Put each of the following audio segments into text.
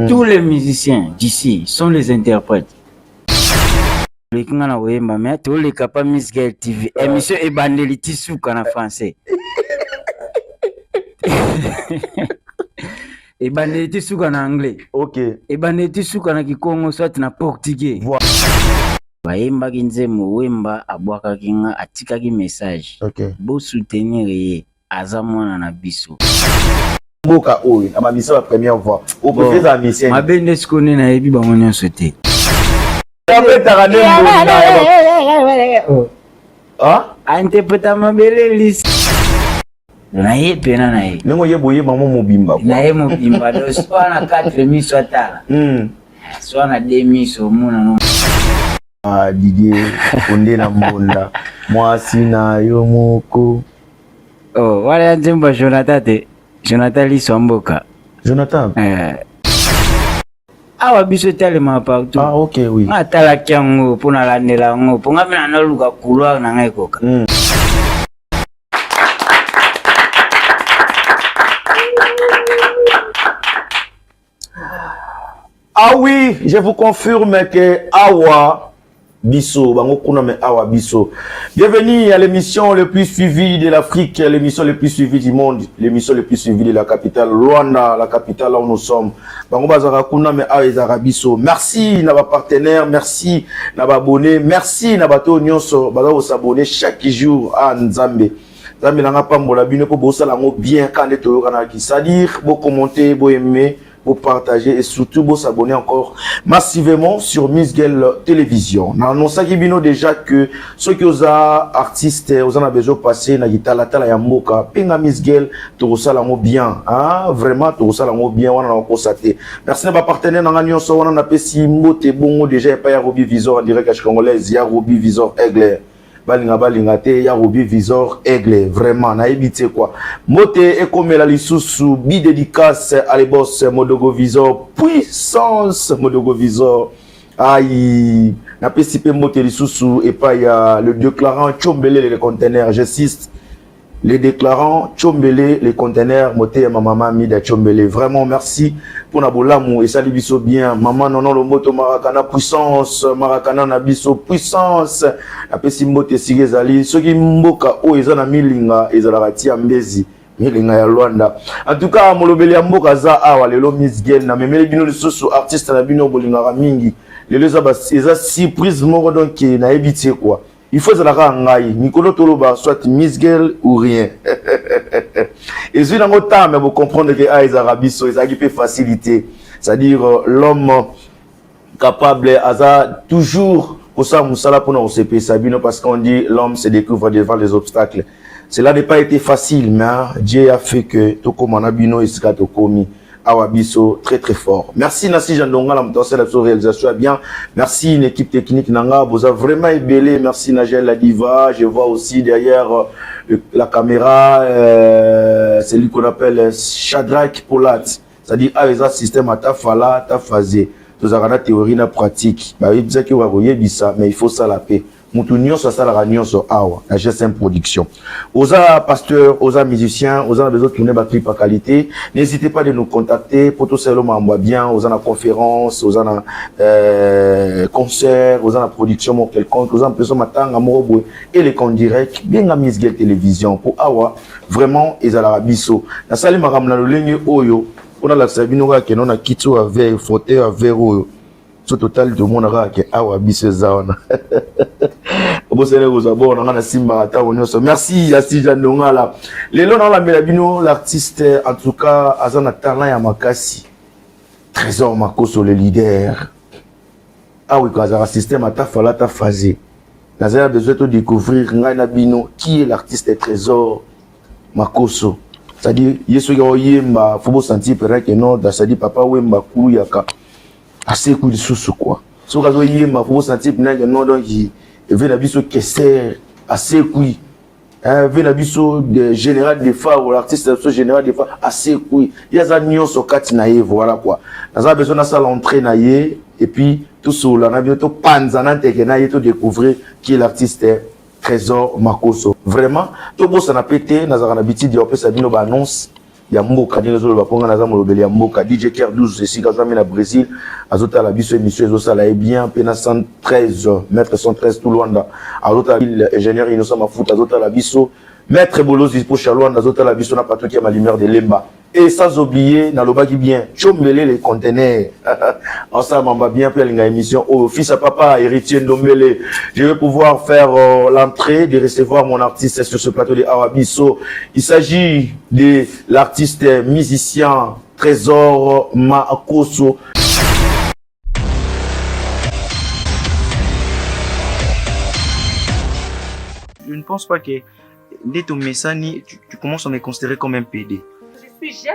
Tous les musiciens d'ici sont les interprètes. Les Kingana Wemba, mais tous les capables Miss Girl TV. Émission et Bandeliti Souka en français. Et Bandeliti Souka en anglais. Ok. Et Bandeliti Souka en Kikongo, soit en portugais. Voilà. Wemba Ginzemo, Wemba, Abwaka Kinga, Atikaki message. Ok. Beau soutenir Azamona na biso. Boka Oui, à ma mission la première fois. Au préfet à mission. Ma belle n'est-ce qu'on est na ebi bangonyo sauté. Ah? Interprète ma belle liste. Na ye pena na ye. Nengo ye boye maman mobimba. Na ye mobimba do soit na 4000 soit tala. Soit na 2000 so mona no. Ah Didier, onde na mbonda. Moi sina yo moko. Oh, wala nzemba Jonathan te. Jonathan Lisomboka. Jonathan. Awa biso tellement partout. Ah ok oui. Atala kyango pona la nelango. Ponga mina na luka couloir na ngai koka. Ah oui, je vous confirme que Awa Bisso, bango kuna me Awa Bisso. Bienvenue à l'émission le plus suivie de l'Afrique, l'émission le plus suivie du monde, l'émission le plus suivie de la capitale Luanda, la capitale là où nous sommes. Bango bazara kuna me Awa Ezara Bisso. Merci na ba partenaire, merci na ba abonné, merci na bato nyonso baza ko s'abonner chaque jour à Nzambe. Nzambe nanga pambola bino po bosala ngo bien quand les toyokana ki, c'est-à-dire bo commenter, bo aimer, pour partager et surtout pour s'abonner encore massivement sur Miss Girl Télévision. Nous annonçons déjà que ceux qui ont artistes, ont besoin de passer na gitala tala ya mboka, pinga Miss Girl, tout ça là bien, hein, vraiment tout ça là bien, on a constaté. Merci à ma partenaire dans l'union, on a apprécié mbote bongo déjà pas ya Roby Visor en direct à congolaise, ya Roby Visor Aigle. Balinga te ya Roby Visor Aigle, vraiment na évité quoi. Mote et comme la lisusu bi dédicace à les boss Modogo Visor puissance Modogo Visor. Aïe na pesipe mote lisusu et pas il y a le déclarant Chombele les conteneurs, j'insiste. Les déclarants Chombele les conteneurs moté ma maman mi da Chombele. Vraiment merci pour Nabolamou et salut biso bien. Maman non le moto Maracana puissance, Maracana na biso puissance. Apesi mote sigezali ceux qui mboka o ezana milinga ezala tia mbezi. Milinga ya Luanda. En tout cas molobeli ya mboka za awa lelo Miss Girl na memeli bino lisusu artiste na bino bolinga mingi. Lelo eza surprise moko donc na éviter quoi. Il faut que ça ngai Nicolas Toloba soit Miss Girl ou rien. Et si dans le temps mais vous comprenez que les Arabes sont qui peut faciliter, c'est-à-dire l'homme capable à toujours pour ça musala pour nous CP Sabino parce qu'on dit l'homme se découvre devant les obstacles. Cela n'a pas été facile mais Dieu a fait que tout comme on a bino iska to komi. Awabiso très très fort. Merci Nassi Jandonga la montée la réalisation bien. Merci une équipe technique Nanga, vous avez vraiment ébélé. Merci Nagel la diva. Je vois aussi derrière la caméra celui qu'on appelle Shadrach Polat. C'est-à-dire avec un système à ta fala, ta phasé. Tous avez la théorie na pratique. Bah il disait que vous voyez ça, mais il faut ça la paix. Moutounion ça ça la réunion sur Awa, la GSM production. Aux pasteurs, aux musiciens, aux besoin de tourner batterie par qualité. N'hésitez pas de nous contacter pour tout ça le m'envoie bien, aux conférences, aux concerts, aux production quelconque, aux personnes matanga morobo et les comptes directs bien à Miss Girl Télévision pour Awa vraiment ils à la biso. La salle maram na ligne oyo, on a la sabino que non a kito avec fauteuil avec oyo. Au total de mon arabe Awa biso zaona. Merci Yassi Jandonga là. Les lots dans la Melabino, l'artiste en tout cas Azana Talent Yamakasi. Trésor Makoso le leader. Ah oui, quand un système à ta fala ta phasé. Nazara besoin de découvrir Ngana Bino qui est l'artiste Trésor Makoso. C'est-à-dire yeso yemba faut sentir peut-être que non, c'est-à-dire papa wemba kuyaka. Assez coup de sous quoi. So kazo yemba faut sentir peut-être que non donc Venabiso Kesser, assez couille. Venabiso général des phares, ou l'artiste général des phares, assez couille. Il y a un nion sur 4 naïe, voilà quoi. Nous avons besoin de ça l'entrée naïe, et puis tout ça, on a bientôt panzanante et naïe, tout découvrir qui est l'artiste Trésor Makoso. Vraiment, tout le monde s'en a pété, nous avons l'habitude de faire ça, annonce. ya mboka dino zo ba ponga na za molobeli ya mboka DJ Ker 12 ici quand na Brésil azota la biso émission ezo la bien pena 113 maître 113 tout Luanda azota ingénieur Innocent Mafuta azota la biso maître Bolozi pour Chalwanda azota la biso na patoki ya Malimère de Lemba et sans oublier na lobaki bien chombele les conteneurs ensemble on va bien faire une émission au fils à papa héritier Ndombele je vais pouvoir faire l'entrée de recevoir mon artiste sur ce plateau de Awabiso. Il s'agit de l'artiste musicien Trésor Makoso. Je ne pense pas que dès ton message, tu commences à me considérer comme un PD. Je suis jeune,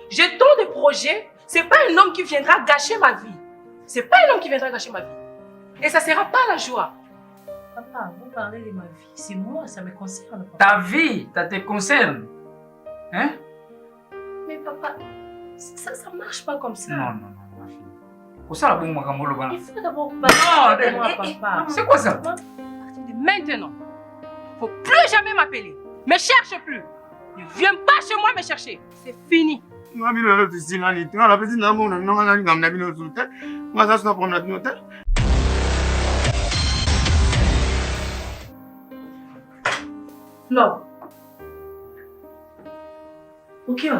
j'ai tant de projets, c'est pas un homme qui viendra gâcher ma vie. C'est pas un homme qui viendra gâcher ma vie. Et ça sera pas la joie. Papa, vous parlez de ma vie, c'est moi, ça me concerne. Papa. Ta vie, ça te concerne. Hein? Mais papa, ça marche pas comme ça. Non, ma fille. Pour ça, Il faut d'abord Non, parler de moi, papa. c'est quoi ça? À partir de maintenant, faut plus jamais m'appeler. Me cherche plus. Ne viens pas chez moi me chercher. C'est fini. Flo. Ok.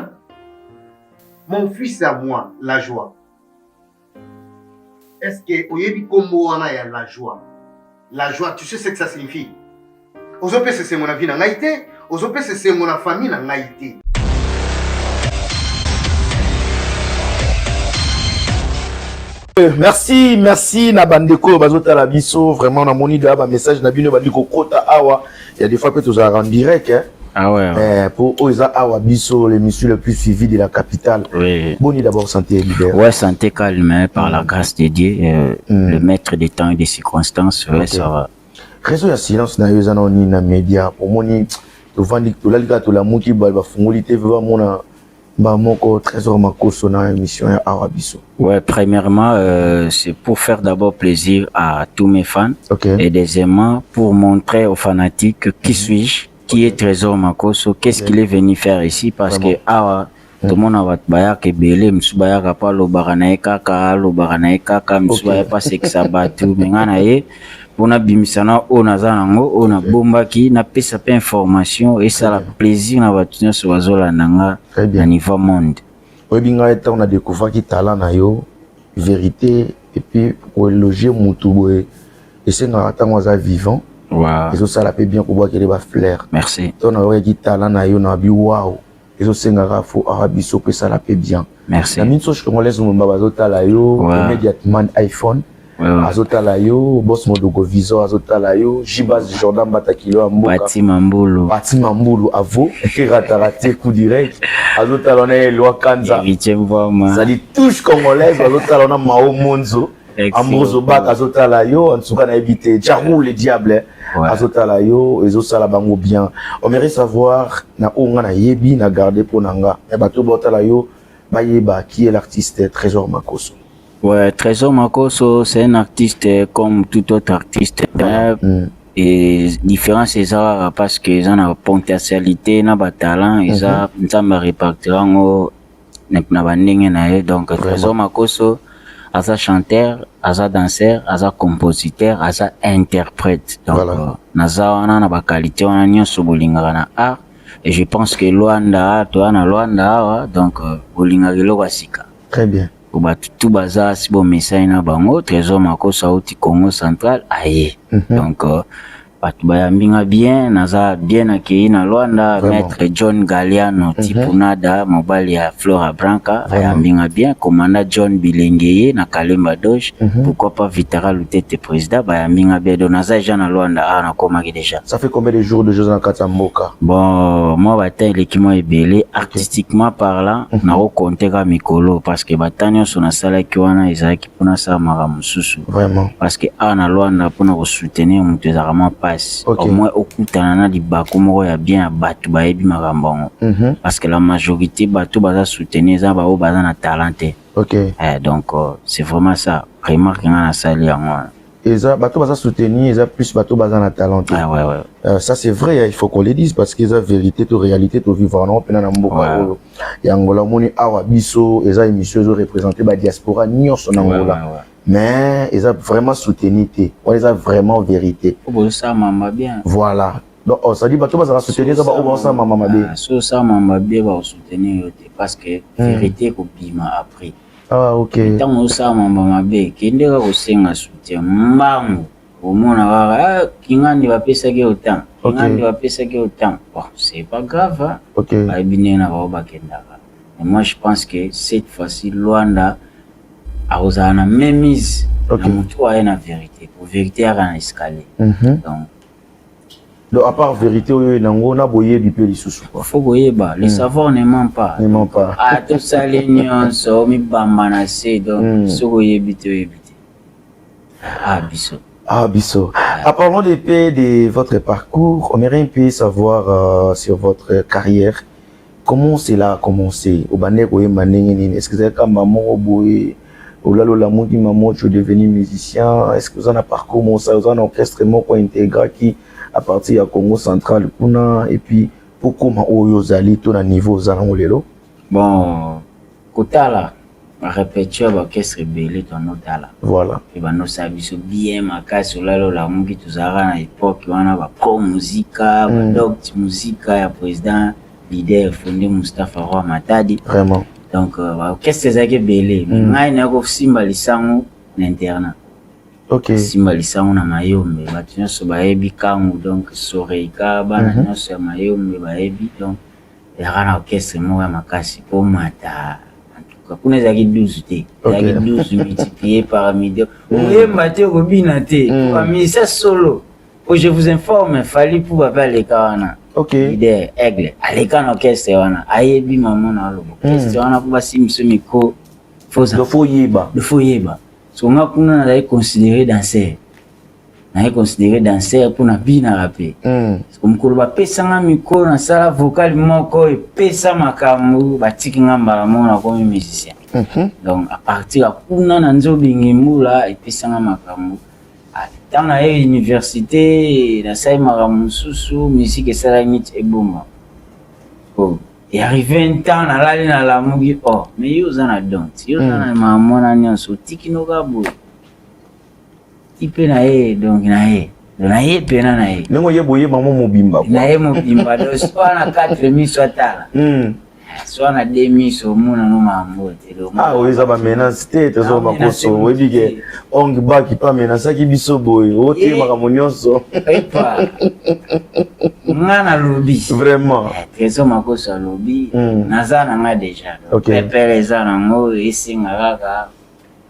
Mon fils à moi, la joie. Est-ce que Oyebi Kombo wana ya la joie? La joie, tu sais ce que ça signifie? Ozope c'est mon avis na ngaïté, ozope c'est mon famille na ngaïté. Merci na bandeko bazota la biso vraiment na moni da ba message na bino bandiko kota awa il y a des fois que tu as en direct hein. Ah ouais. Pour Oisa Awa Biso, l'émission le plus suivie de la capitale. Oui. Boni d'abord santé leader. Ouais, santé calme par la grâce de Dieu, le maître des temps et des circonstances, ouais, ça va. Réseau ya silence na yoza na ni na média pour moni to vandi to lalika to la moki ba fungoli TV va mona ba moko Trésor Makoso na émission ya Awa Biso. Ouais, premièrement c'est pour faire d'abord plaisir à tous mes fans et deuxièmement pour montrer aux fanatiques qui suis-je, qui est Trésor Makoso, qu'est-ce qu'il est venu faire ici parce que Awa tout le monde va baya ke belé msubaya ka pa lo baranaeka ka lo baranaeka ka msubaya pas c'est que ça batu mengana ye pona bimisana ona zanango ona bombaki na pesa pe information et ça la plaisir na batu nso bazola nanga na niveau monde. Oyebinga eta on a découvert qui talent na yo vérité et puis pour éloger mutuboé et c'est na tango za vivant. Wow. Et ça la peut bien pour boire que ba fleur. Merci. On a qui talent na yo na bi wow. Et ça ngara fo arabiso que ça la peut bien. Merci. La minso je congolaise mo bazota la yo immédiatement iPhone. Azota la yo boss modogo visor azota la yo Jibaz Jordan Batakilo amboka Bati Mambulu avo ratarate coup direct azota la na loi kanza ça dit touche congolaise azota la na Mao Monzo Amrozo Bak azota la yo en tout cas na éviter Jarou le diable azota la yo ezo la bango bien on mérite savoir na onga na yebi na garder pour nanga e bato bota la yo bayeba qui est l'artiste Trésor Makoso. Ouais, Trésor Makoso, c'est un artiste comme tout autre artiste. Et différence c'est ça parce que ils ont une potentialité, na ba talent, ils ont ma répartir ngo na bandenge na donc Trésor Makoso, asa chanteur, asa danseur, asa compositeur, asa interprète. Donc naza wana na ba qualité wana nyonso bolingaka na art et je pense que Luanda to na Luanda donc bolingaka lo basika. Très bien. Tout bazar si bon message na bango Trésor Makoso auti Congo central aye donc batu bayambinga bien naza bien accueilli na Luanda maître John Galiano tipunada mobile ya Flora Branca bayambinga bien commandant John Bilengeye na Kalemba Doge pourquoi pas Vitara Lutete président bayambinga bien donc naza déjà na Luanda na komaki déjà. Ça fait combien de jours de jeux en Katamboka? Bon moi bata l'équipement est belé artistiquement parlant na compter ka mikolo parce que batanya sona sala ki wana ezaki pona sa mara mususu vraiment parce que na Luanda pona ko soutenir mutu ezarama au moins okutana na libako moko ya bien batu bayebi makambo parce que la majorité batu baza soutenir za ba o baza na talenté donc c'est vraiment ça remarque na sali yango. et ça bateau va soutenir, ils a plus bateau bazan à talent. Ah ouais. Ça c'est vrai, il faut qu'on le dise parce qu'ils ont vérité, toute réalité, tout vivre non pena na mboka. Et Angola moni awa biso, ils ont émission ils ont représenté la diaspora nyonso na Angola. Mais ils ont vraiment soutenu, ils ont vraiment vérité. Ça m'a bien. Voilà. Donc ça dit bateau bazan soutenir ça va ça maman bien. Ça m'a bien va soutenir parce que vérité copima après. Ah ok. Tant osama mama be kendeka kosenga soutien mbangu omona kaka kingandi bapesaki autant kingandi bapesaki autant bon c'est pas grave hein? Ok. Baibinena bao bakendaka et moi je pense que cette fois-ci Luanda a osana même mise na mutu aye na vérité pour vérité à un escalier donc à part vérité nango na boye du peu lisusu faut boyeba le savoir ne ment pas ah tout ça les nuances mi bamba na se donc soko yebite ah biso parlons des pays de votre parcours on aimerait un peu savoir sur votre carrière comment cela a commencé au bandeko yemanengeni est-ce que vous avez comme maman boye Olalo la mundi maman tu es devenu musicien est-ce que vous en avez parcours mon ça vous en orchestre moko intégré qui à partir du Congo central et puis pourquoi oyo zali to na niveau zango lelo bon kotala répétition orchestre belé ton notala voilà et ba no sabiso bien makasi olalo la mungi tuzara na époque wana ba pro musica ba docte musica ya président leader fondé Mustafa Roi Matadi vraiment donc orchestre zake belé ngai na ko simba lisango na internat. Ok. Simba lisango na mayombe batu nyonso bayebi kangu donc soreika bana nyonso ya mayombe bayebi donc erana orchestre moko ya makasi po mata en tout cas kuna ezalaki 12 te ezalaki 12 multiplié par midi oyemba te okobina te bamisa solo po je vous informe fali pour bape aleka wana leader aigle aleka na orchestre wana ayebi mama na alobo orchestre wana po basimbiso miko faut yeba so nga kuna na considéré danseur pour na bina rapé comme ko ba pesanga micro na sala vocal moko e pesa makambu batiki nga mbala mona comme musicien donc à partir kuna na nzobi ngimula e pesanga makambu dans la université na sai makambu susu musique sala ngit ebonga et arrivé un temps na lali na la mugi mais yo zana don't yo zana mamona nyonso tikino gabo ipe na donc na pena na nengo yeboye mama mobimba na mobimba do soit na 4000 soit tala soit na 2000 so mona no mambo te do oza ba menace te tezo makoso webige ongi baki pa menace ki biso boy ote makambo nyonso epa ngana lobi vraiment tezo makoso lobi nazana nga déjà pepele zana ngo isinga kaka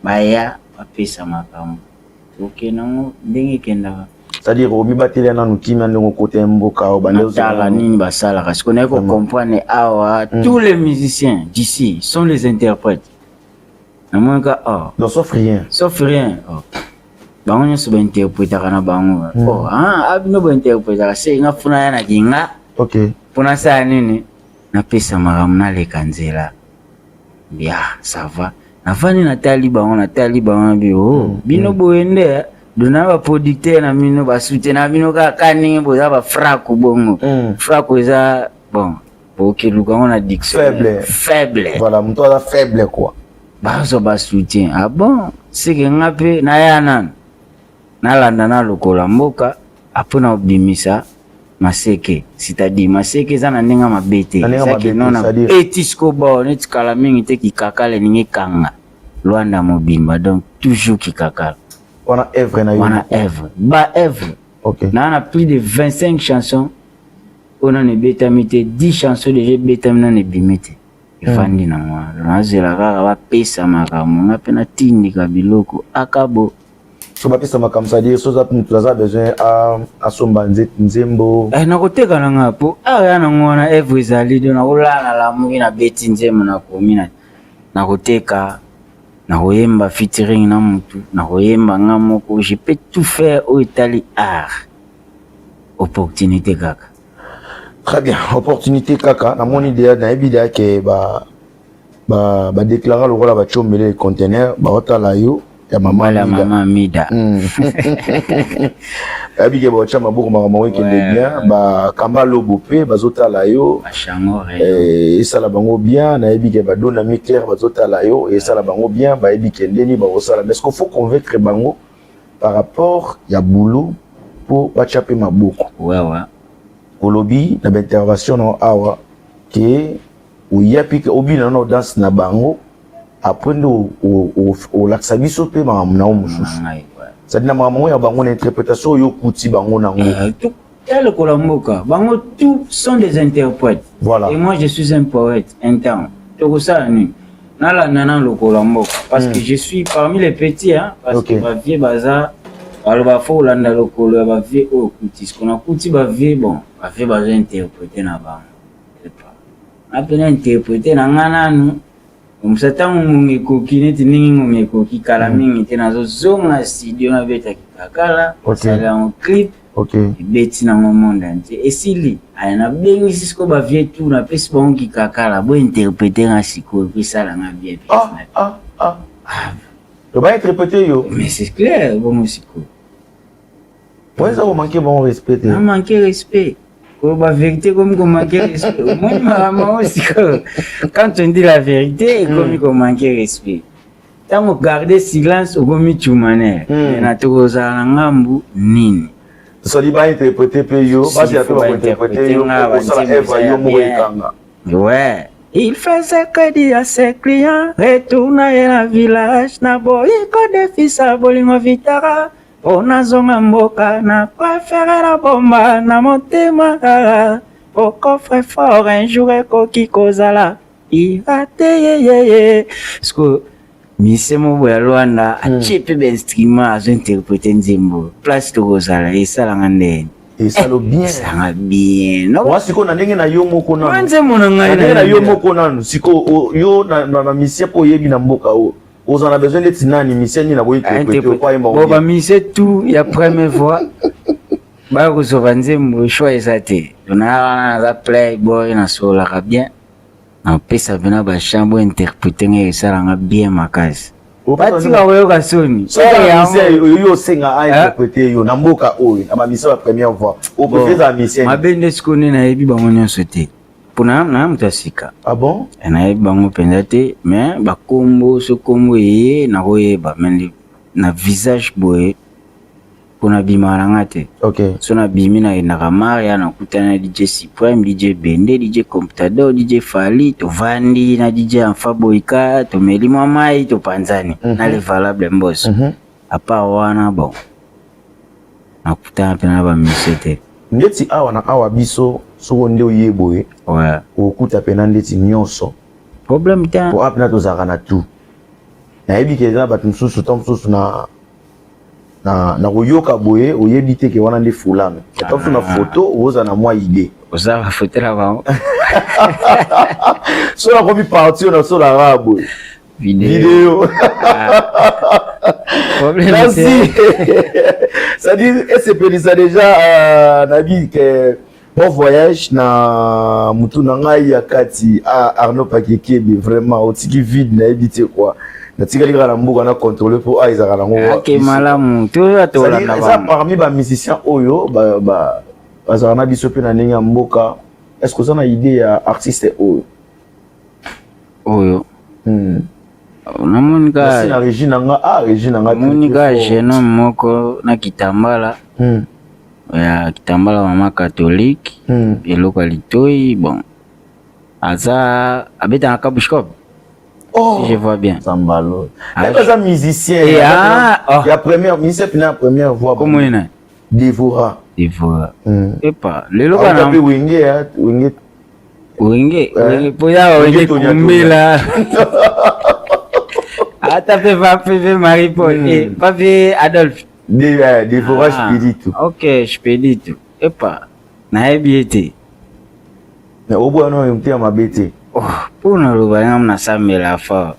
baya bapesa makambo nango ndenge kenda c'est-à-dire au mibatele na nukimia ndongo côté mboka au bande tala nini basala parce qu'on est comprendre awa tous les musiciens d'ici sont les interprètes na monka donc sauf rien bango nyonso ba interpréter kana bango abino ba interpréter c'est nga funa yana kinga pona sa nini na pesa makambo na leka nzela bien ça va nafani na taliba bio bino boende dona ba producteur na mino ba soutien na bino ka kaninge boza ba frako bongo frako eza bon pour luka on a diction faible voilà mto za faible quoi bazo ba soutien bon c'est que ngape na yana na landa na lokola mboka apona obimisa maseke c'est-à-dire maseke za na ndinga mabete c'est non etisco ba net kala mingi te kikakale ninge kanga Luanda mobimba donc toujours kikakala on a œuvre na œuvre na plus de 25 chansons on a ne betamite 10 chansons déjà betamina ne bimite ifandi na mwa na zela kaka ba pesa makamu na pena tindika biloko akabo so ba pesa makamu ça dire so za tuza besoin à somba nzembo na koteka na ngapo ya na ngona œuvre ezali do na kolana la mungi na beti nzembo na komina na koteka na koyemba featuring na mutu na koyemba nga moko je peux tout faire au Italie art opportunité kaka très bien opportunité kaka na mon idée na ebida ke ba déclarer le rôle ba chombele conteneur ba otala yo ya mama la maman Mida. Abike ba chama boko mama qui est bien ba kamba lobo pe bazota la yo Bachangore. et ça la bango bien na ebike ba dona mi clair bazota la yo et ça la bango bien ba ebike ndeni ba osala mais ce qu'il faut convaincre bango par rapport ya boulot pour ba chaper maboko. Ouais. Kolobi na intervention na awa que ou yapi que obi na no danse na bango après au laksabiso pe ma na omususu. Ça dit na maman ya bango na interprétation yo kuti bango na ngo. Tout le Kolamboka, bango tous sont des interprètes. Voilà. Et moi je suis un poète interne. Tout ça nu. Nala nana le Kolamboka parce que je suis parmi les petits hein parce que ba vie bazar alors faut landa le kolo ba vie au kuti. Ce qu'on a kuti ba vie bon, ba vie ba interpréter na bango. C'est pas. Après interpréter na ngana nu Msata ngikoki neti ningi ngikoki kala mingi tena zo zonga studio na beta kikakala sala en clip beti na monde entier esili ana bengi sisko ba vie tout na pesi bon kikakala bo interpréter na siko puis sala nga bien tu vas interpréter yo mais c'est clair bon musiko ouais ça vous manquez bon respect on manque respect. La vérité comme qu'on manque respect. Moi aussi, quand on dit la vérité, comme qu'on manque respect. Tant qu'on garde silence, on va tout manière. On a tout aux alangambu nini. Ça dit pas interpréter peyo, parce qu'il y a tout à interpréter yo. Ça la Eva yo mourikanga. Ouais. Il faisait que dire à ses clients, retourner dans le village, na boy, quand des fils à bolingo vitara. Onazonga mboka na préféré la bomba na motema au coffre fort un jour ekoki kozala irate yeye sko mise mo ya Rwanda achepe be instrument azo interpréter nzembo place to kozala esala ngande esalo bien sanga bien no moi siko na ndenge na yo moko na nzembo na ngai na yo moko na siko yo na mise po yebi na mboka o. Vous en avez besoin d'être nani mission ni na boy interpréter pas bon ba mise tout ya première fois ba ko sovanze mo choix ezate dona la playboy na sola ka bien na pesa bena ba chambre interpréter ngai sala nga bien makasi bati ka weyo ka soni so ya yo senga a interpréter yo na mboka oyo na ba mission la première fois au préfet za mission mabende skone na yebi ba monyo sote pona na mutasika. Ah bon? Na yebi bango pendate mais ba kombo so kombo ye na koyeba mais na visage boye pona bimaranga te. OK. So na bimi na Maria na kutana DJ Supreme, DJ Bende, DJ Computador, DJ Fali, to Vandi na DJ Amfaboika, to Melimo Mai, to Panzani. Na le valable mboss. A part wana bon. Na kutana pena ba misete. Ndeti awa na awa biso so nde oyeboye. Ouais. Okuta pena ndeti nyonso. Problème ta. Pour apna to zakana tout. Na yebi ke za batu msusu tomsusu na koyoka boye oyebi te ke wana nde fulano. Tomsu na photo oza na mwa idée. Oza va fotela ba. So la komi parti na so la rabo. Vidéo. Merci. Ça dit, est-ce que ça déjà Nabi que bon voyage na mutu na ngai ya kati Arnaud Pakekebe vraiment otiki vide na ebité quoi. Na tika lika na mbuka na contrôler pour aizaka na ngo. OK malamu. To atola na ba. Ça parmi ba musiciens oyo ba bazana biso pe na ninga mboka. Est-ce que ça na idée ya artiste oyo? Oyo. Namonika na Regina nga Monika jeune moko na Kitambala ya Kitambala mama catholique eloko litoi bon aza abeta na kabushkop si je vois bien Sambalo ça musicien il y a première musicien puis la première voix comment il Devora et pas le loka na wenge poya wenge kumbela ata pe va pe Marie-Paul et pas pe Adolphe Devora Spirito. OK Spirito et pas na ebiete mais au bout non mtia mabete pour na loba na samela fort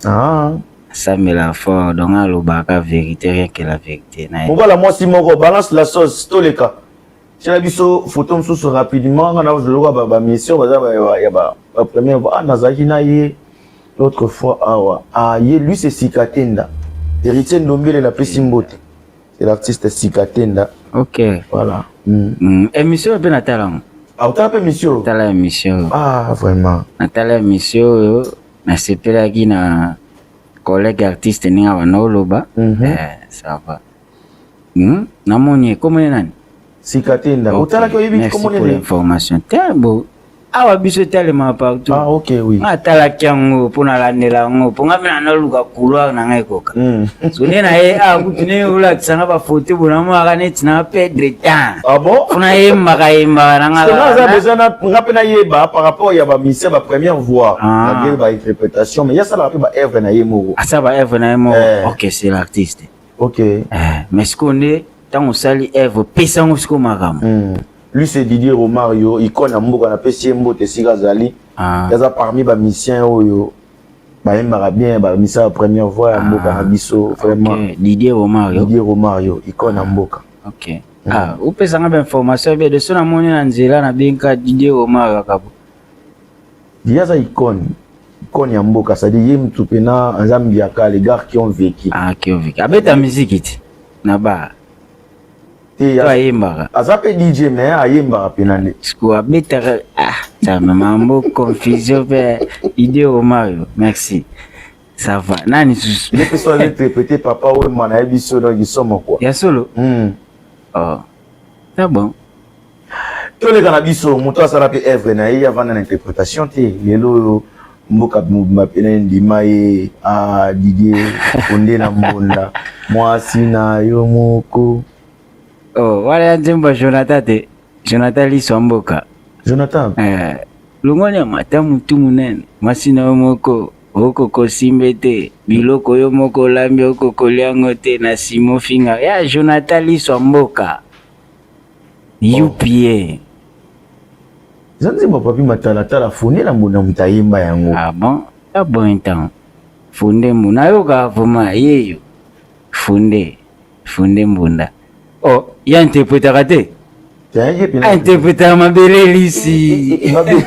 samela fort donc na loba ka vérité rien que la vérité na voilà moi si moko balance la sauce tous les cas si la biso photo msusu rapidement on a logo ba mission ya ba première fois nazaki na ye l'autre fois lui c'est Sikatenda Héritier Ndombele na pesi mbote. C'est l'artiste Sikatenda. Ok. Voilà. Émission pe natalango. Ah, tu as appelé monsieur? Natala émission. Ah, vraiment. Natala émission na sepelaki na collègue artiste ninga banoloba. Ça va. Namoni comment nani? Sikatenda. Otala ko yebi comment pour l'information. Tembo. Awa biso tellement partout. Ah, ok, oui. Atala kyango pona landela ngo. Ponga mena na luka couloir na ngai koka. Sone na ye kutune ula tsanga ba photo bona mo aga net na perdre temps. Ah bon? Funa ye maka na nga. Ça a besoin na ngapena yeba par rapport ya ba mission ba première voix, la ba interprétation, mais il y a ça la ba œuvre na yemo. Ah ça ba œuvre na yemo. OK, c'est l'artiste. OK. Mais ce qu'on est tant on sali œuvre pesango ce ko makam. Lui c'est Didier Romario, icône na mboka na pesi mbote sika zali. Yaza parmi ba missions oyo ba yembaka bien ba mission la première voix ya mboka na biso vraiment. Didier Romario, icône na mboka. OK. Ou pesanga ba information be de sona moni na nzela na benka Didier Romario akabo. Yaza icône ya mboka, ça dit yem tupena nzambi ya kale gars qui ont vécu. Qui ont vécu. Abeta musique ti na ba. Ayembaka. Azape DJ mais ayembaka penande. Siko abeta ça mambo confusion pe idée au Mario. Merci. Ça va. Nani les personnes interpréter papa ou mana ebiso donc ils sont quoi. Ya solo. Oh. C'est bon. Tous les cannabiso moto asala pe œuvre na ye avant l'interprétation te lelo mboka mapena ndima ye Didier Onde na mbonda mwasi na yo moko. Oh, wala nzemba Jonathan Liswamboka. Jonathan. Lungoni mata mutu munene. Mwasi na moko okoko simbete biloko yo moko lambi okoko liango te na Simo Finga. Ya Jonathan Liswamboka. UPA. Zanzibar papi matala fone la mbona mutayimba yango. Ah bon? Ah bon temps. Funde mbuna yo ka vuma yeyo. Funde mbunda. Oh, il y a interprété raté. Interprété mabele lisi. Mabele.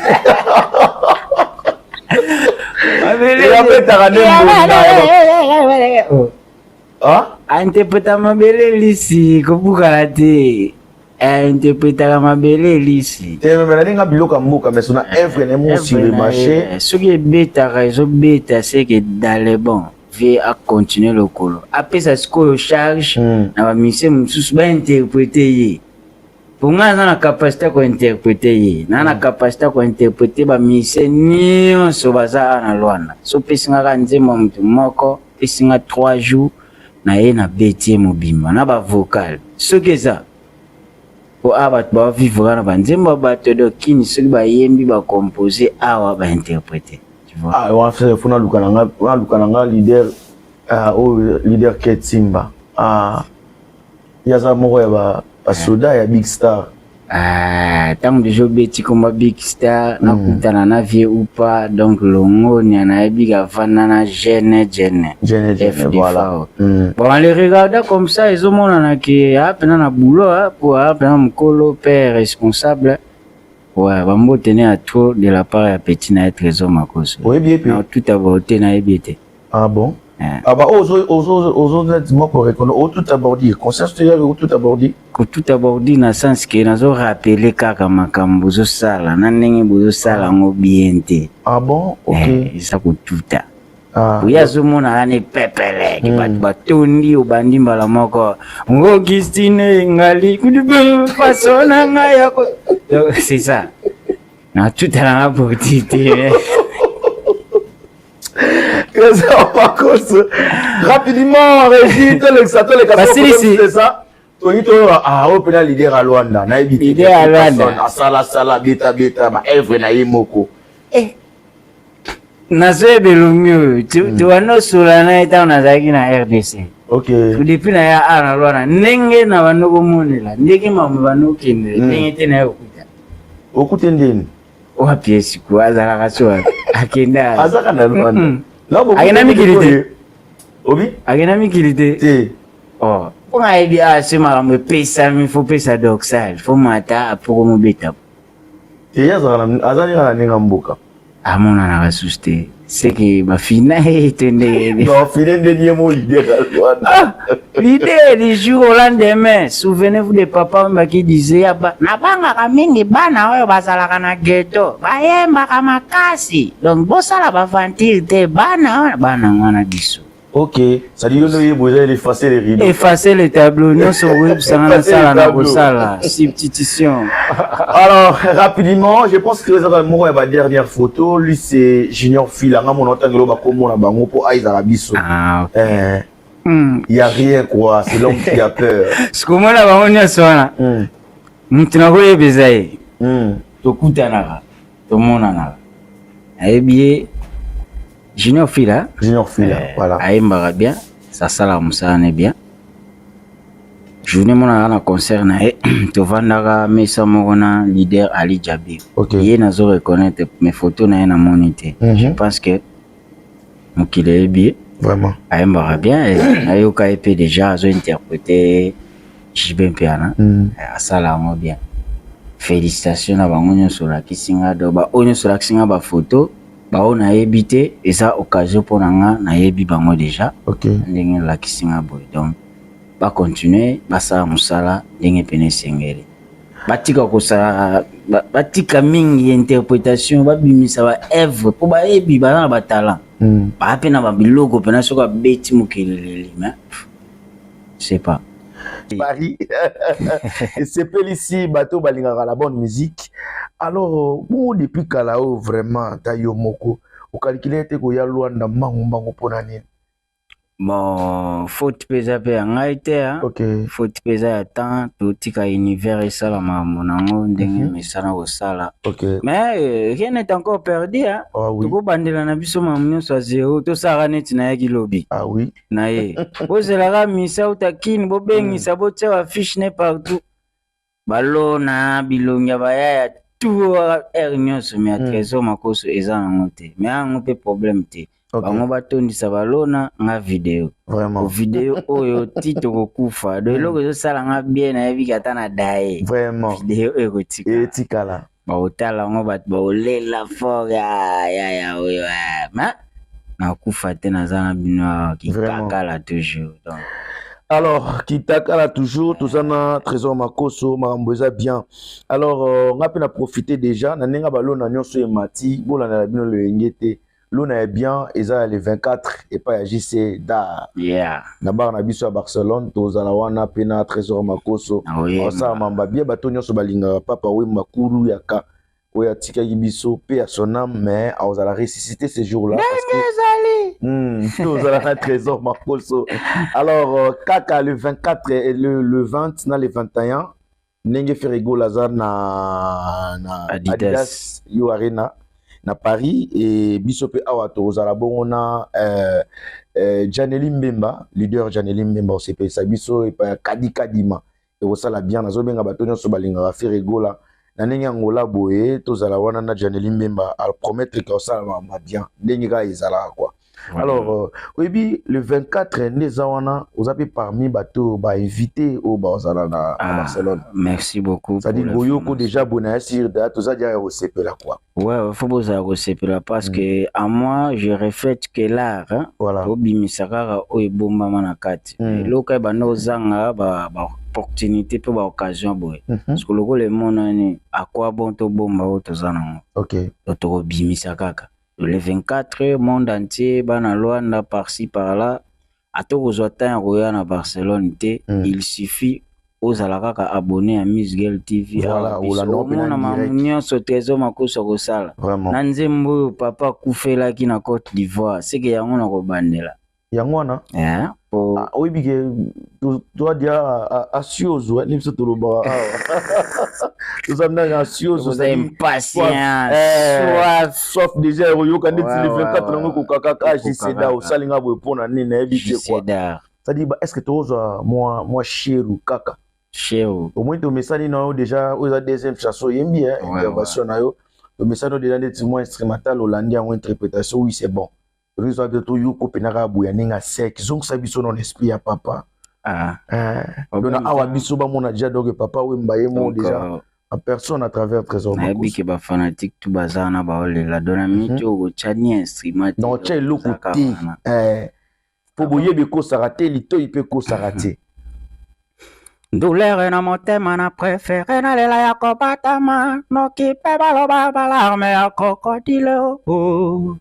Interprété mabele lisi kobuka raté. Interprété mabele lisi. Te mais nga biloka mboka mais sona œuvre ne mo sur le marché. Ce qui est bêta raison bêta c'est que dans les bons à continuer le colo. Après ça, ce qu'on charge, on va misser sous interpréter. Pour moi, on a la capacité d'interpréter. On a la capacité d'interpréter. On misser ni on se base à la loi. So pesinga kanze momuntu moko, pesinga 3 jours, na ye na bêtier mobimba, na ba vocal. Ce que ça. Pour abat ba vivre na banzemba bato de kini ce ba yembi ba composer awa ba interpréter. Ah, on fait fona lukananga leader leader Ketsimba. Yaza moko ya ba soda ya Big Star. Tant de jeux beti comme Big Star na kutana na vie ou pas donc longo ni na biga vana na gene voilà. Bon on les regarde comme ça ils ont mon na ki apena na boulot pour apena mkolo père responsable. Ouais, bambo tenait à trop de la part à petit na trésor makoso. Oui, bien. Tout aborder na ebité. Ah bon? Ah bah aux dis-moi pour reconnaître tout aborder. Conscience tout aborder. Ko tout aborder na sens que nazo rappeler kaka makambo zo sala na ndenge bozo sala ngo biente. Ah bon? OK. Ça ko tuta. Uya zo mona ane pepele ki batondi obandi mbala moko. Ngo Augustine ngali kudibe fasona ngaya ko. C'est ça. Na tout à la petite. Rapidement, Régis, c'est ça. Open leader à Luanda. Leader à Luanda. Sala, beta, ma œuvre na yemoko. Nazo belumio, tu wano sulana ita unazaki na RDC. OK. Depuis na ya ana Luanda, nenge na wanoko monela, ndenge mamu wanoki nenge tena yokuta. Okute ndeni. Wapi esiku azala kaswa akenda azaka na Luanda. Agena mikilite. Obi? Agena mikilite. Te. Oh. Pour aider à ce marambe pesa, il faut pesa doxal. Faut mata pour mo beta. Te azala na ninga mboka. Amona na rasuste. c'est que ma fille était Non, fini de mon idéal. l'idée du jour au lendemain. Souvenez-vous de papa qui disait Nabanga kamingi bana oyo bazalaka na ghetto bayembaka makasi donc bosala bavantile te bana ngana biso. Ok, ça dit que nous avons effacer les rideaux. Effacer le tableau, nous sommes substitution. Alors, rapidement, je pense que ma dernière photo, lui c'est Junior Filanga, mon autre pour Aïzarabiso. Ah, ok. Il n'y a rien quoi, c'est l'homme qui a peur. Ce que moi là, on est sur là. Maintenant, vous avez besoin. Tout coup d'anara, tout le monde en a. Eh bien. Junior Fila, voilà. Aïmbara bien, ça salam ça n'est bien. Journée mon a concert na to vandara mesa morona leader Ali Jabi. Ok. Il nazo reconnaître mes photos na monité. Je pense que mon qu'il est bien. Vraiment. Aïmbara bien, ayoka épée déjà azo interprété Jibin Piana. Salam bien. Félicitations à bangonyo sur la kisinga do ba onyo sur la kisinga ba photo. Bao na ebité et ça occasion pour nanga na yebi bango déjà. Ok. Ndenge la kisinga boy. Donc ba continuer basa musala ndenge pene sengeri. Batika ko sa batika mingi interprétation ba bimisa ba œuvre pour ba yebi ba na ba talent. Ba pena ba biloko pena soka beti mukelele mais je sais pas. Paris. Et c'est ici bateau balingaka la bonne musique. Alors, bon depuis Kalao vraiment tayo moko au calculer te ko ya Luanda mango pona nini. Bon, faute pesa pe ngaite hein. OK. Faute pesa ya temps to tika univers et sala monango ndenge mesana ko sala. OK. Mais rien n'est encore perdu hein. Ah oui. Toko bandela na biso mamunyo so zéro to sara net na yaki lobi. Ah oui. Na ye. Bozela misa utakini bobengisa botia wa fiche ne partout. Balona bilonga bayaya tout ernion se met à trésor makoso eza na ngote. Mais an pe problème te. Bango batondisa balona nga video. Vraiment. Video oyo tito kokufa. Do eloko zo sala nga bien na yebi kata na dae. Vraiment. Video erotika. Etikala. Ba otala ngo bat ba olela fort ya oyo. Ma na kufa te na zana bino ki kakala toujours. Donc alors, Kitakala toujours, tout ça na trésor makoso, maramboza bien. Alors, on a pu profiter déjà, na nenga balo na nyonso e mati, bola na bino le ngete. L'on est bien, et ça les 24 et pas JC da. Yeah. Na bar na biso à Barcelone, to zalawana pena trésor makoso. Oui. Ça mamba bien bato nyonso balinga papa we makulu yaka. Oya tika yibiso pe à son âme mais a osala ressusciter ces jours-là parce que to zala trésor makoso. Alors kaka le 24 et le 20 na le 21 nenge ferigo lazar na Adidas yo arena na Paris et bisope awato ozala bongo na Janely Mbemba leader Janely Mbemba au CP sa biso et pa Kadima et osala bien nazo benga bato nyonso balinga ferigo la na ndenge ngola boye tozala wana na Janely Mbemba à promettre que osala ma bien ndenge ka ezala quoi. Alors oui le 24 nezawana vous avez parmi bateau ba invité au Barcelone à Barcelone. Merci beaucoup. Ça dit boyoko déjà bona sur date tout ça déjà au CP là quoi. Ouais, faut boza au CP là parce que à moi je reflète que l'art hein. Voilà. Obimisaka o ebomba manakati. Loka ba nozanga ba opportunité pour ba occasion boy. Parce que le monde ni à quoi bon to bomba o tozana. OK. To obimisaka. Le 24 monde entier bana Luanda par-ci par-là atoko zotan roya na Barcelone té il suffit aux alaka abonner à Miss Girl TV voilà ou la na mamunyo so trésor makoso ko sala na nzembo papa kufela ki na Côte d'Ivoire c'est que yango na ko bandela yango na oui bige toi dia assioso ni biso to loba nous avons assioso c'est impatient sauf déjà yoka ndeti le 24 nango ko kaka JCda au salinga bo pona ni na ebité quoi ça dit est-ce que tu oses moi chéru kaka chéru au moins to message na déjà aux deuxième chanson yembi intervention na yo to message déjà ndeti moi instrumental hollandais en interprétation oui c'est bon. Rizo abeto yuko penaka buya ninga sek zonk sabiso non esprit ya papa dona awa biso ba mona déjà donc papa we mbaye mo déjà en personne à travers Trésor nayebi Makoso. ke bafanatique tu baza na baolela dona miniti okotia ni instrument te, Non, tiens, l'eau ozaka côté. wana. Pour boyer beko sarate, lito ipe ko sarate. Douleur na motema na préféré na lela ya kobatama noki mpe baloba balarme ya krokodile o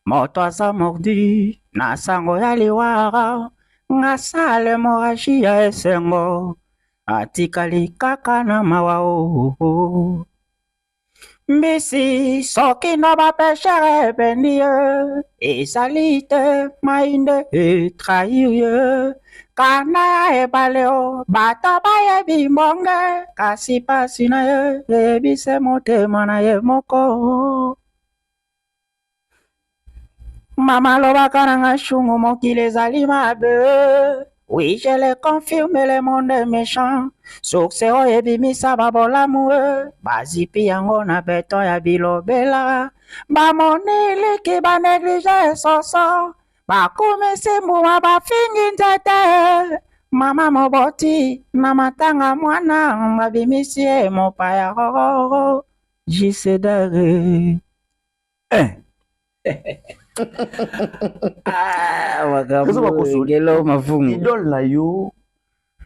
moto aza mordi na sango ya liwara ngasala hémorragie ya esengo atikali kaka na mawa o mbisi soki no bapeshere ebendi ye ezali te mainde etrahir ye kana ya ebale o bato bayebi mbonge kasi pasi na ye eyebise motema na ye moko mama alobaka na nga shungu mokili ezali mabe. Oui, je le confirme, le monde est méchant. Succès ebimisa babolamu bazipi yango na beto ya bilobela bamoniliki banéglige soso bakumisi mbuma bafingi nzete mama moboti na matanga mwana babimisi ye mopaya jisedare makambo mafungu Idole na yo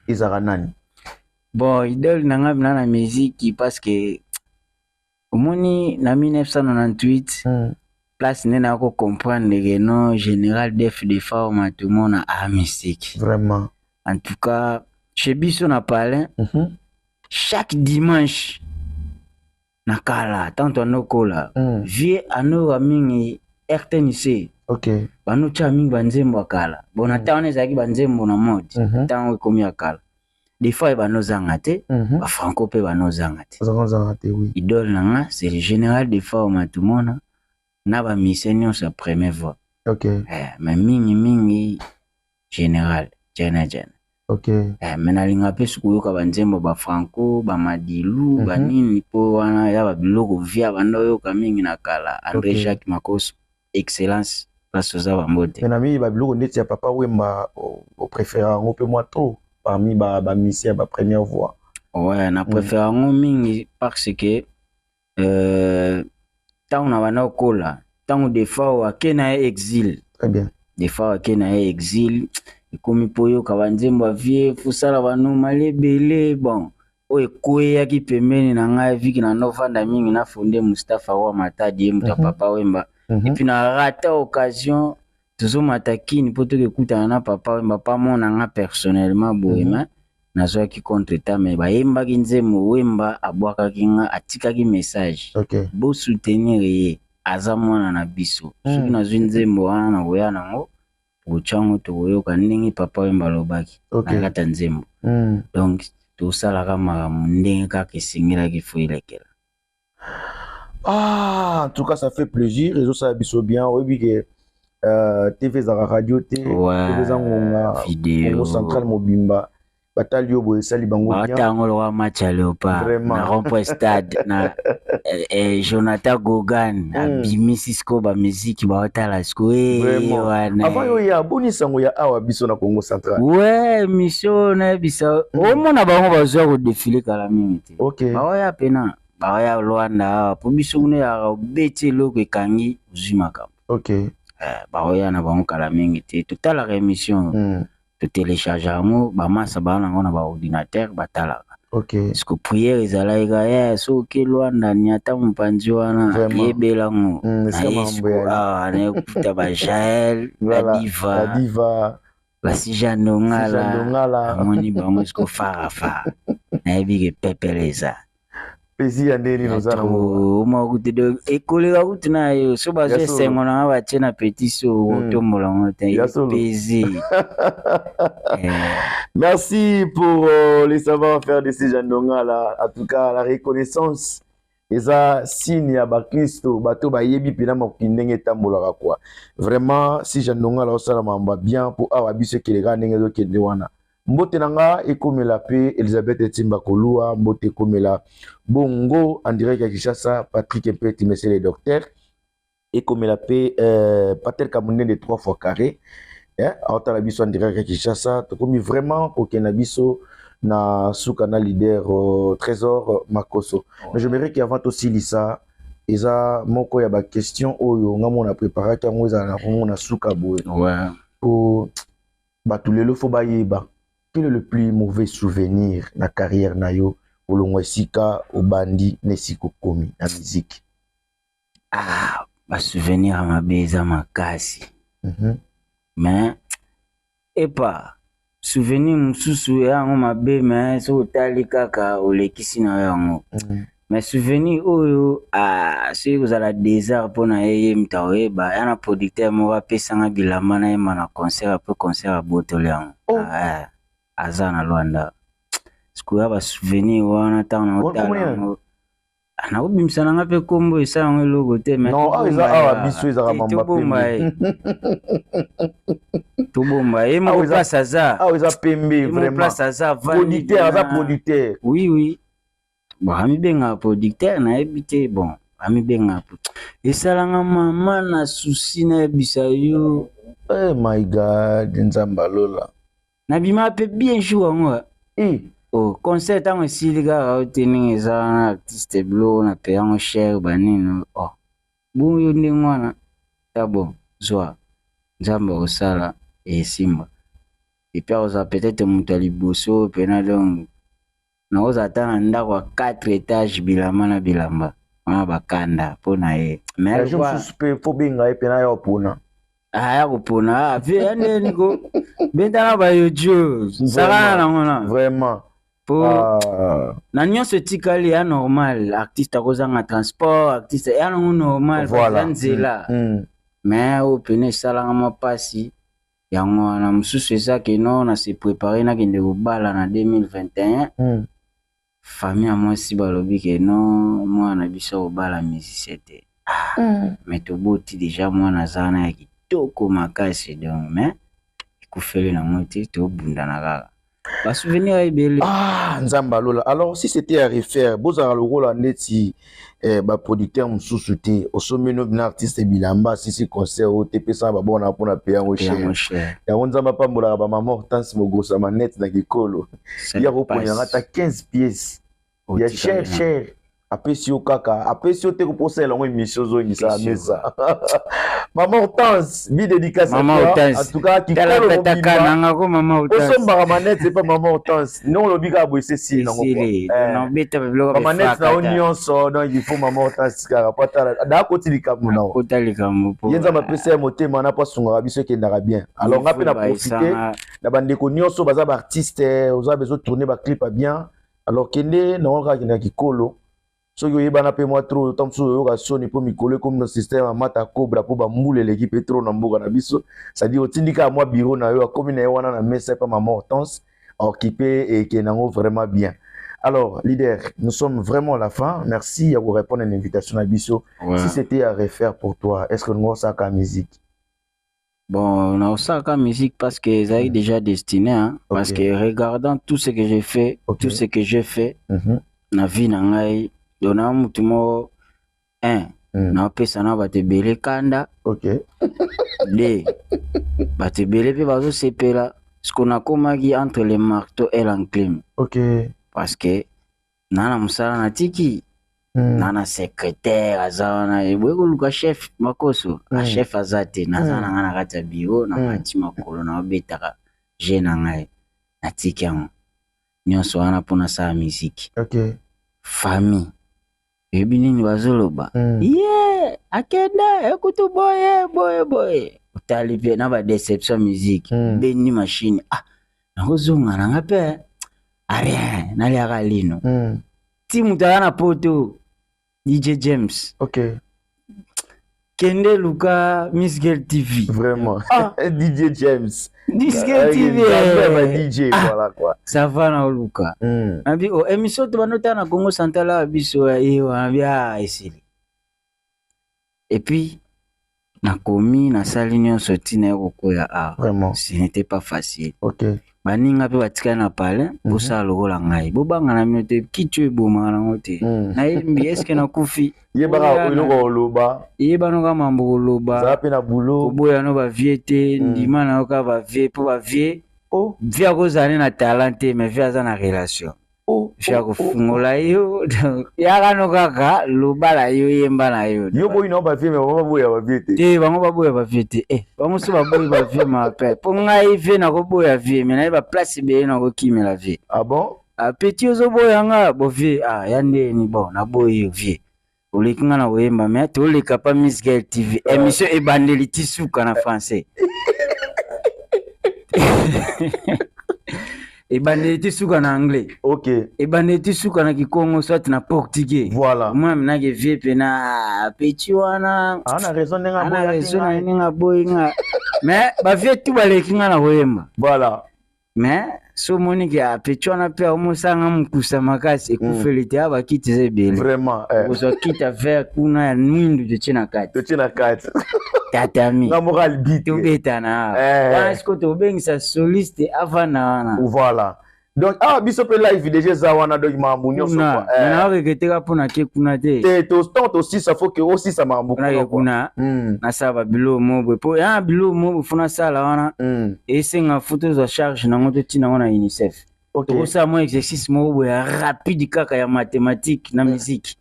ezaka nani? Bon, idole nanga bina na muziki parce que omoni na 1998 place nena ko comprendre que non général def de forme tout le monde a musique. Vraiment. En tout cas, chez biso na palais chaque dimanche na kala tanto nokola vie ano mingi RTNC. OK. Bano cha mingi banzembo kala. Bona taone zaki banzembo na mode. Tango komi akala. Des fois bano zanga te, ba franco pe bano zanga te. Zanga te oui. Idole nanga c'est le général de forme tout monde na ba missionnaire sa première voix. OK. Mais mingi général jena. OK. Mais nalinga pe sukuyoka banzembo ba franco, ba madilu, ba nini po wana ya ba biloko via bando yoka mingi na kala. André Jacques Makoso, excellence place za ba mbote. Mais nami ba biloko neti ya papa Wemba au préférant on peut moi trop parmi ba missia ba première voix. Ouais, na préférant mingi parce que tant on a na kola, tant des fois akena exil. Très bien. Des fois akena exil. Komi poyo kabanzembo vie fusala banu malebele bon oye koya ki pembeni na ngai viki na novanda mingi na fonde Mustafa wa matadi mta papa Wemba et puis na rata occasion tuzo matakini poto ke kutana na papa Wemba pas mona nga personnellement boema nazo ki contre ta me ba yemba ki nzemo Wemba abwaka kinga atika ki message. OK. Bo soutenir ye azamona na biso soki nazo nzemo wana na goya nango uchango tuyoka ndenge papa Wemba lobaki na kata nzembo. Donc tout ça la kama ndenge ka kisingira kifuilekela. En tout cas ça fait plaisir réseau ça biso bien oui que TV za radio te TV za ngonga vidéo central mobimba batalio bo sali bango bien batango wa match à Léopard na rond-point stade na Jonathan Gogan abimisi sko ba musique ba otala sko wana avant yo ya boni sango ya awa biso na Congo central ouais mission na bisa o mona bango bazwa ko défiler kala mingi te. OK ba ya pena ba ya Luanda po biso ne ya beti loko ekangi uzimaka. OK ba ya na bango kala mingi te toute la émission tu télécharges ngo ba masa ba na ngona ba ordinateur batala. OK Parce que prière ezalaika so ke Luanda ni ata mpanzi wana yebela ngo na kuta ba Jael la diva la Sijandongala moni bango sko farafa na ebige pepeleza pezi ya ndeni nozana mo kutedo ekoleka kutina yo so ba je sengo na ba chena petit so tombola ngote pezi. Merci pour les savoir-faire de ces gens là. En tout cas la reconnaissance eza signe ya ba Kristo bato ba yebi pina mokindenge tambola quoi. Vraiment si gens là osala mamba bien pour awa biso keleka ndenge zo kende wana. Mbote nanga ekomela pe Elisabeth Etimba Kolua mbote ekomela bongo en direct à Kinshasa Patrick Mpeti monsieur le docteur ekomela pe Patel Kamunde de 3 fois carré en biso en direct à Kinshasa to komi vraiment au kenabiso na Soukana leader Trésor Makoso. Mais j'aimerais qu'avant aussi Lisa, eza moko ya ba question oyo nga mona préparer ka ngoza na na Souka boy. Ouais. Pour batulelo fo ba yeba. Quel est le plus mauvais souvenir na carrière na yo olongwesika obandi nesiko komi na musique? Ah, ba souvenir mabeza makasi. Mais et pas souvenir mususu yango mabe mais so tali kaka olekisi na yango. Mais souvenir oyo c'est vous ala désert pona yeye mtaoeba yana producteur mo apesanga bilamba na yema na concert après concert a botole yango. Azana Luanda. Siku ya ba souvenir wana tana otala. Na ubimisa na ngape kombo esa yango logo te mais non eza biso eza mamba pembe. To bomba et mo place aza. Eza pembe vraiment. Place aza producteur. Oui. Bon, ami benga producteur na ebité bon, ami benga. Esalanga mama na souci na ebisa yo. Oh my god, nzamba lola. Na bima pe bien jouer moi. Oh, concert tango siliga oteni eza artiste blo na pe en cher banino. Oh. Bon yo ndi ngwana. Ta bon, zwa. Nzamba osala et simba. Et puis on peut-être mutali bosso pena donc na ozatana ndako wa 4 étages bilamba na bilamba wana bakanda pona ye mais je me suis faut benga epena ya opona ya kupona ve ande niko benda ba yojo sala na ngona vraiment po na nyonso tikali ya normal artiste akozanga transport artiste ya normal nzela mais opene sala ngama pasi yango na mususu ezaki non na se préparer na kende kobala na 2021 famille moi si balobi que non moi na biso obala musicien te mais to boti déjà moi na zana ya kitoko makasi donc mais ikufeli na moté to bunda na kaka ba souvenir ebele nzamba lola. Alors si c'était à refaire bozara le rôle en neti ba producteur mususu te osomeno bina artiste bilamba si concert o te pesa ba bona pona payer au cher ya nzamba pambola ba mama Hortense mogosa manette na kikolo ya koponya ngata 15 pièces ya cher apesi yo kaka apesi yo te ko posa elongo émission zo ngisa mesa Maman Hortense, vie dédicace à toi. En tout cas, qui colle au Maman Hortense. Au sombre manette, c'est pas Maman Hortense. Non, le biga boy c'est si non. Non, beta blo. Manette na union so donc il faut Maman Hortense car pas da côté li kamu na. Côté li kamu. Yenza ma pese moté mana pas songa biso ke ndara bien. Alors on a pu profiter na bande ko nyonso baza ba artiste, oza besoin tourner ba clip bien. Alors kende na on ka ki kolo. So yo yebana pe moi trop tant so yo ka soni po mikolo comme dans système mata cobra po ba mbule l'équipe trop na mboka na biso ça dit otindika moi bureau na yo comme na wana na mesa pa Maman Hortense occupé et qui nango vraiment bien. Alors leader, nous sommes vraiment à la fin. Merci à vous répondre à l'invitation à biso. Si c'était à refaire pour toi, est-ce que nous ça ka musique? Bon, on a ça comme musique parce que ça est déjà destiné hein, parce que regardant tout ce que j'ai fait, tout ce que j'ai fait na vie na ngai dona mutu mo na pesa na batebele kanda de batebele pe bazo sepela ce qu'on a komaki entre les marteaux et l'enclume parce que nana musala na tiki nana secrétaire azana ebweko luka chef makoso chef azate nazana ngana kata bio na mati makolo na obetaka je na ngai na tiki yango nyonso wana pona sa musique famille ebinini bazoloba akenda ekutu boye utalipe na ba deception musique beni machine nakozonga nanga pe rien naliaka lino ti mutu aka na poto DJ James kende luka Miss Girl TV vraiment DJ James Miss Girl TV DJ voilà quoi ça va na luka abi o émission to banota na Congo Central biso ya bia esili et puis na komi na sali nyonso tina kokoya vraiment ce n'était pas facile baninga pe batika na pale bosa lokola ngai bobanga na minote kitu eboma na ngote na yembi eske na kufi yebaka oloko loba yebano ka mambo loba za pe na boulot koboya no ba viete ndima na ka ba vie po ba vie Oh. Vie akozala na talent te mais vie aza na relation. Oh. Vie akofungola yo yaka no kaka lobala yo yemba na yo. Yo boy no ba vie mais ba boya ba vie te. Te bango ba boya ba vie te. Bango so ba boya ba vie ma pe. Po ngai vie na ko boya vie mais na ba place be na ko kimela vie. Ah bon? A petit ozo boya nga bo vie yande ni bon na boya vie. Olekinga na oyemba mais to le kapa Miss Girl TV émission ebandeli tisuka na français. Ebandeli tisuka na anglais. OK. Ebandeli tisuka na kikongo soit na portugais. Voilà. Moi mina ke vie pena petit wana. Ana raison nga boya. Ana raison nga boya. Mais ba vie tu balekinga na oyemba. Voilà. Mais so monique a petit wana pe omusanga mukusa makasi ekufelite aba kiti zebele. Vraiment. Ozo kita vers kuna ya mwindu de china kati. De china kati. Tatami. Na moral bit. Tu betana. Wana siko to bengisa soliste avana wana. Voilà. Donc biso pe live déjà za wana donc mambu nyonso quoi. Na reketeka pona ke kuna te. Te to stand aussi ça faut que aussi ça mambu kuna. Na saba bilo mobo po ya bilo mobo funa sala wana. Et senga photos de charge na ngoto tina wana UNICEF. OK. To ça moi exercice mobo ya rapide kaka ya mathématiques na musique.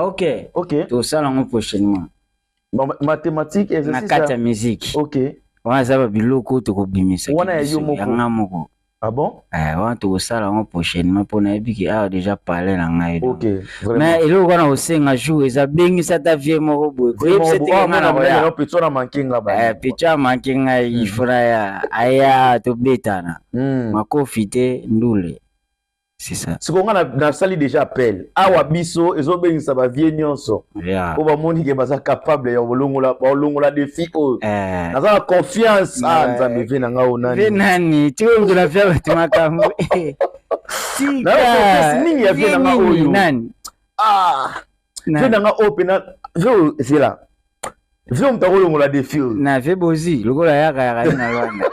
OK. OK. To sala ngo prochainement. Mathématiques exercice. Na kata musique. OK. Wana saba biloko to ko bimisa. Wana ya yo moko. Ah bon? Wana to sala ngo prochainement pona ebiki déjà parlé na ngai. OK. Vraiment. Mais eloko wana osenga jour eza bengi sa ta vie moko boye. Ko c'était ngana boya. Petona mankinga ba. Petona mankinga ifura ya aya to betana. Makofi te ndule. C'est ça. Ce qu'on a dans sali déjà appel. Awa biso ezo bengisa ba vie nyonso. Po ba moni ke baza capable ya bolongola défi o. Naza confiance nzambe ve na nga onani. Ve nani? Tu ngo la fia bato makambo. Tika. Nini ya ve na nga oyo. Nani? Ve na nga open na ve c'est là. Ve mtakolongola défi o. Na ve bozi, lokola yaka na Rwanda.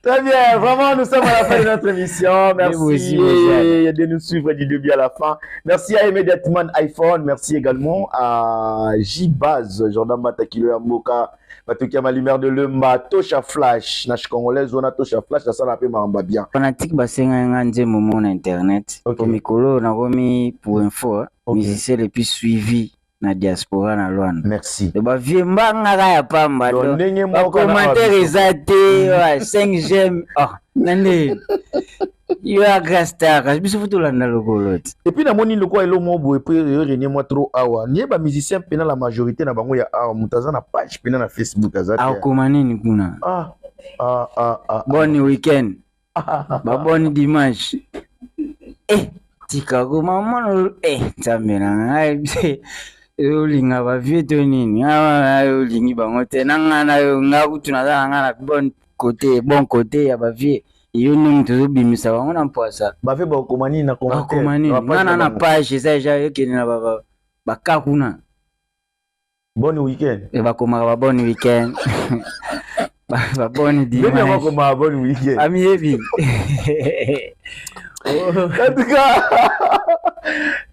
Très bien, vraiment nous sommes à la fin de notre émission. Merci de nous suivre du début à la fin. Merci à Immediatman iPhone, merci également à J-Baz, Jordan Matakilo Yamboka, Batukia Malumière de Lemba, Tosha Flash, Nash Congolaise, on a Tosha Flash, ça la paix maramba bien. Fanatique basenga nganje momo na internet. Pour Mikolo na komi pour info, musicien les plus suivis na diaspora na Luanda. Merci. De ba vie mbanga ya pamba do. Ba commentaire ezate 5 j'aime. Nande. Yo agasta, biso futu landa lokolot. Et puis na moni lokwa elo mobo et puis René moi trop awa. Ni ba musicien pena la majorité na bango ya mutaza na page pena na Facebook azate. Akoma nini kuna? Bon weekend. Ba bon dimanche. Tika ko mama nzambe na ngai. Olinga ba vie to nini olingi bango te nanga yo ngaku tunaza ngana bon côté ya ba vie yo ningi to bimisa bango na mpoasa ba vie ba komani na komani ngana na page ça ja yo kini na ba kakuna bon weekend ba koma ba bon weekend ba bon dimanche ba koma bon weekend ami ebi en tout cas,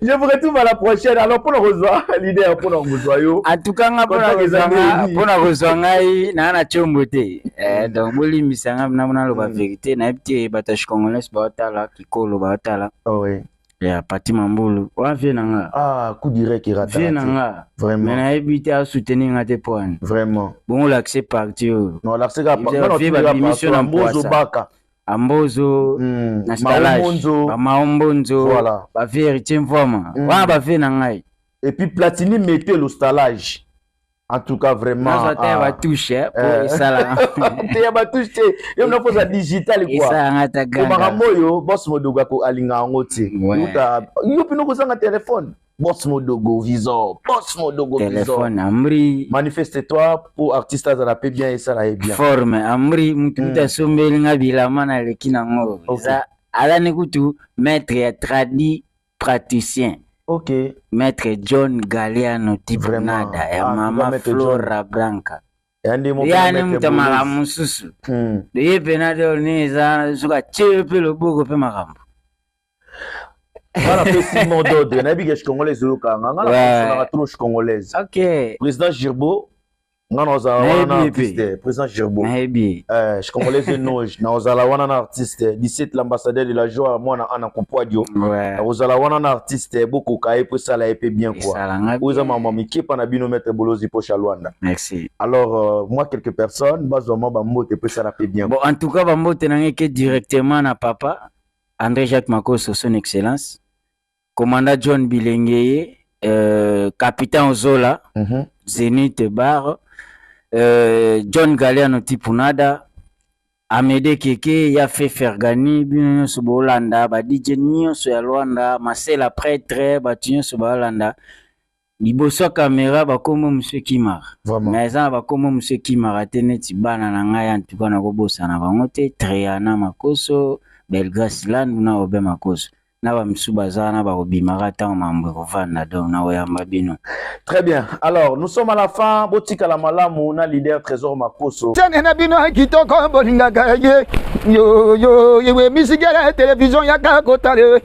je vous retrouve à la prochaine. Alors, pour nous rejoindre, l'idée est pour nous rejoindre. En tout cas, pour nous rejoindre, na chombote. Donc, boli misanga na lo ba vérité na petit batache congolaise ba tala kikolo ba tala. Oui. Ya pati mambulu. Wa vie nanga. Coup direct qui rate. Vie nanga. Vraiment. Mais na ebité à soutenir ngate point. Vraiment. Bon l'accès parti. Non, l'accès pas. Non, vie ba émission na Mbozo Baka. Ambozo na stalage ba maombonzo voilà ba vérité mvoma wa ba ve na ngai et puis Platini mettait le stalage en tout cas vraiment ça t'a ba touche pour ça te ba touche yo na posa digital quoi ça ngata ganga ba moyo boss modoga ko alinga ngoti uta yo pino ko sanga téléphone boss modogo visor boss modogo visor téléphone amri manifeste-toi pour artiste azarape bien et ça là est bien forme amri mututa sombeli ngabila mana lekina ngo ça alani kutu maître ya tradi praticien OK maître John Galeano Tibnada ya mama Flora Branca yani mtamala mususu de yepenado neza suka chepe loboko pe makambo. Voilà, précisément d'autres. On a vu que les Congolais sont au Kanga. On a trop Congolaise. OK. Président Girbo, Non, non, un artiste, président Gerbo. Je congolais de Noj. Naozala un artiste. 17 l'ambassadeur de la joie, moi, on a compoadio. Naozala un artiste, beaucoup kaye pour ça, la épée bien quoi. Vous avez maman, mais qui pas bino mettre bolozi pour Chalwanda. Merci. Alors, moi, quelques personnes, basement, bambo, te peut ça la paix bien. Bon, en tout cas, bambo, tenangé que directement na papa, André Jacques Makoso, son excellence, commandant John Bilengeye, capitaine Ozola, Zénith Bar, John Galeano Tipunada, Amédée Keke, Yafé Fergani, Bino Sobolanda, DJ Nyo Soyalwanda, Marcel Prêtre, Batunyo Sobolanda, Liboso Caméra, Bakomo Monsieur Kimar. Mais ça, Bakomo Monsieur Kimar, Ateneti Bana Nangaya, en tout cas, Nagobosa Navangote, Triana Makoso, Belgrasiland, Nuna Obe Makoso. Très bien. Alors, nous sommes à la fin. Botika la malamu, on a leader Trésor Makoso. Télévision yaka kotale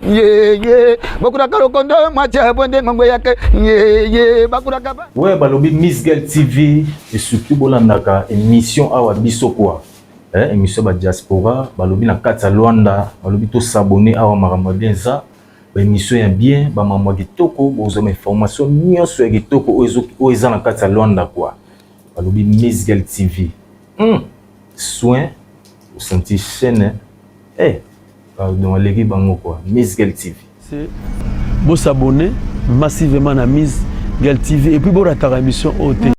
ouais, balobi Miss Girl TV et surtout bolandaka émission awa biso quoi. Émission ba diaspora balobi na kati ya Luanda balobi to s'abonner awa makambo bien ça ba émission ya bien ba mamwa kitoko bozoma information nyonso ya kitoko oeza na kati ya Luanda quoi balobi Miss Girl TV soin au senti chaîne dans les bango quoi Miss Girl TV c'est vous s'abonner massivement à Miss Girl TV et puis bon la émission OT